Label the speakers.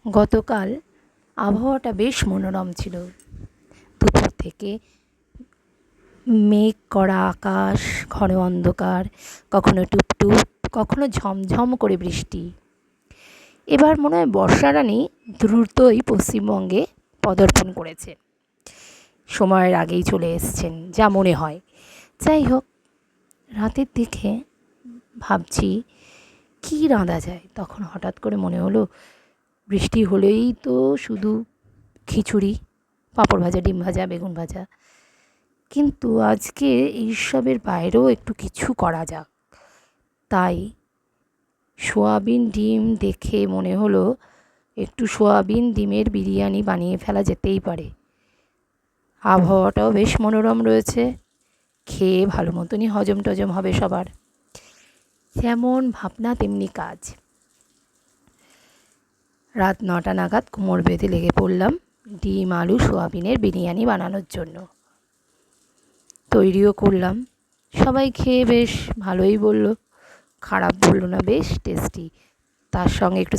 Speaker 1: গতকাল আবহাওয়াটা বেশ মনোরম ছিল। দুপুর থেকে মেঘ করা আকাশ, ঘন অন্ধকার, কখনো টুপটুপ, কখনো ঝমঝম করে বৃষ্টি। এবার মনে হয় বর্ষারানী দ্রুতই পশ্চিমবঙ্গে পদার্পণ করেছে, সময়ের আগেই চলে এসছেন যা মনে হয়। যাই হোক, রাতের দিকে ভাবছি কী রাঁধা যায়, তখন হঠাৎ করে মনে হলো বৃষ্টি হলেই তো শুধু খিচুড়ি, পাঁপড় ভাজা, ডিম ভাজা, বেগুন ভাজা, কিন্তু আজকে এইসবের বাইরেও একটু কিছু করা যাক। তাই সোয়াবিন ডিম দেখে মনে হলো একটু সোয়াবিন ডিমের বিরিয়ানি বানিয়ে ফেলা যেতেই পারে। আবহাওয়াটাও বেশ মনোরম রয়েছে, খেয়ে ভালো মতনই হজম টজম হবে সবার। যেমন ভাবনা তেমনি কাজ। রাত 9টা নাগাদ কোমর বেঁধে লেগে পড়লাম ডিম আলু সোয়াবিনের বিরিয়ানি বানানোর জন্য। তৈরিও করলাম, সবাই খেয়ে বেশ ভালোই বলল, খারাপ বললো না, বেশ টেস্টি। তার সঙ্গে একটু